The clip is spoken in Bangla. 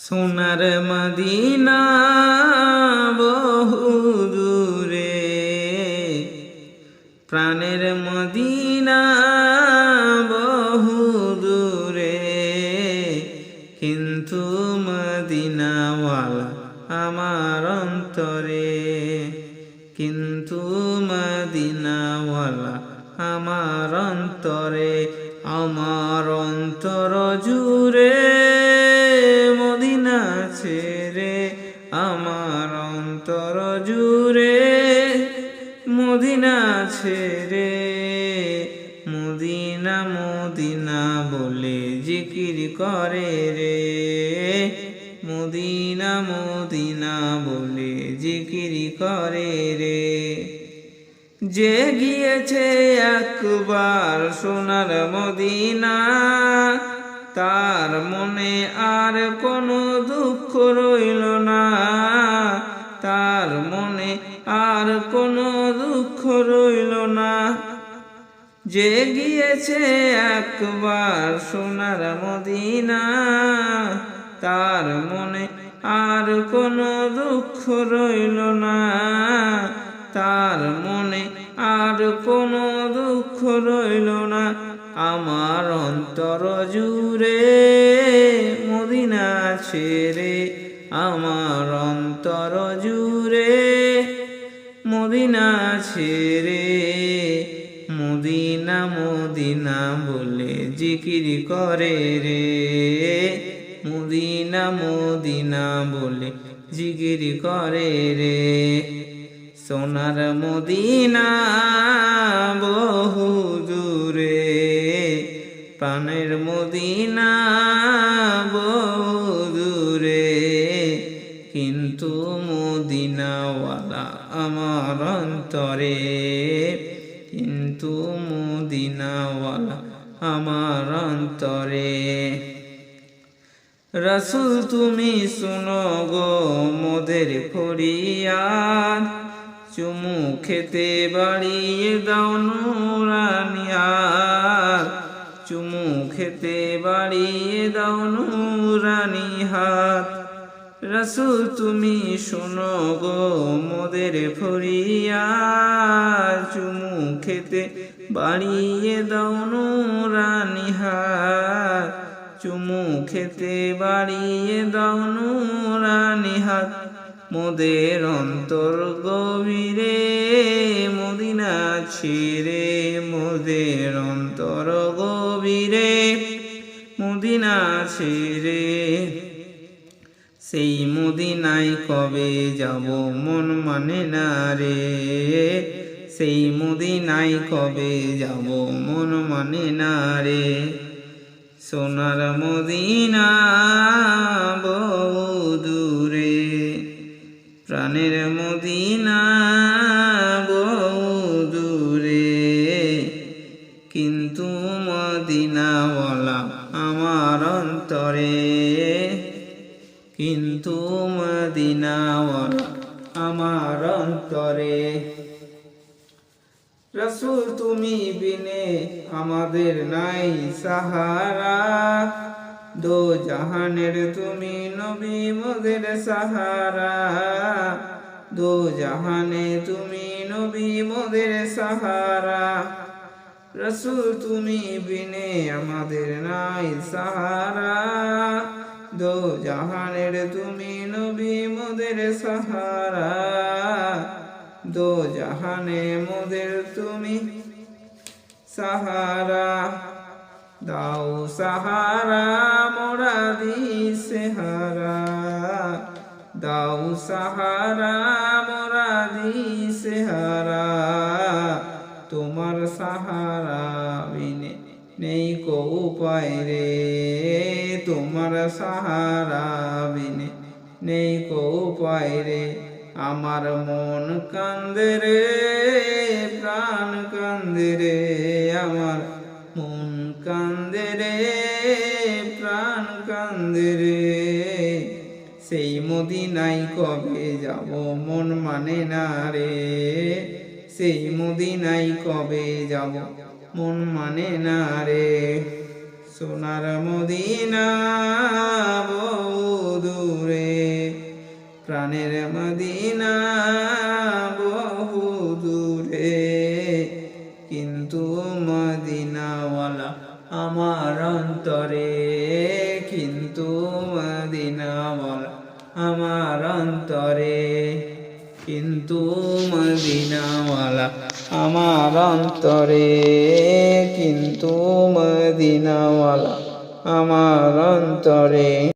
সোনার মদিনা বহু দূরে, প্রাণের মদিনা বহু দূরে, কিন্তু মদিনাওয়ালা আমার অন্তরে, কিন্তু মদিনাওয়ালা আমার অন্তরে, আমার অন্তর জুড়ে মদিনা ছেড়ে, আমার অন্তর জুড়ে মদিনা ছেড়ে, মদিনা মদিনা বলে জিকির করে রে, মদিনা মদিনা বলে জিকির করে রে। যে গিয়েছে একবার সোনার মদিনা, তার মনে আর কোনো দুঃখ রইল না, তার মনে আর কোনো দুঃখ রইল না। যে গিয়েছে একবার সোনার মদিনা, তার মনে আর কোনো দুঃখ রইল না, তার মনে আর কোনো দুঃখ রইল না। আমার অন্তর জুড়ে মদিনা ছেড়ে, আমার অন্তর জুড়ে মদিনা ছেড়ে, মদিনা মদিনা বলে জিকির করে রে, মদিনা মদিনা বলে জিকির করে রে। সোনার মদিনা বহু দূরে, প্রাণের মদিনা বহু দূরে, কিন্তু মদিনাওয়ালা আমার অন্তরে, কিন্তু মদিনাওয়ালা আমার অন্তরে। রসুল তুমি শুনো গো মোদের ফরিয়াদ, চুমু খেতে বাড়িয়ে দাও নুরানি হাত, চুমু খেতে বাড়িয়ে দাও নুরানি হাত। রসুল তুমি শোনো গো মোদের ফরিয়াদ, চুমু খেতে বাড়িয়ে দাও নুরানি হাত, চুমু খেতে বাড়িয়ে দাও নুরানি হাত। মোদের অন্তর গভীরে মদিনা ছেড়ে, মোদের অন্তর গভীরে মদিনা ছেড়ে, সেই মদিনায় কবে যাব মন মানে না রে, সেই মদিনায় কবে যাব মন মানে না রে। সোনার মদিনা বহু দূরে, প্রাণের মদিনা বহু দূরে, কিন্তু মদিনাওয়ালা আমার অন্তরে, কিন্তু মদিনাওয়ালা আমার অন্তরে। রসুল তুমি বিনে আমাদের নাই সাহারা, দো জাহানের তুমি নবী মোদের সাহারা, দো জাহানে তুমি নবী মোদের সাহারা। রসুল তুমি বিনে আমাদের নাই সাহারা, দো জাহানের তুমি নবী মোদের সাহারা, দো জাহানে মোদের তুমি সাহারা। দাও সাহারা মোরা দিশেহারা, দাও সাহারা মোরা দিশেহারা, তোমার সাহারা বিনে নেই কো উপায় রে, তোমার সাহারা বিনে নেই কো উপায় রে। আমার মন কান্দে রে, প্রাণ কান্দে রে, আমার মন কান্দে রে, প্রাণ কান্দে রে। সেই মদিনায় কবে যাব মন মানে না রে, সেই মদিনায় কবে যাব মন মানে না রে। সোনার মদিনা বহু কিন্তু মদিনাওয়ালা আমার অন্তরে, কিন্তু মদিনাওয়ালা আমার অন্তরে, কিন্তু মদিনাওয়ালা আমার অন্তরে।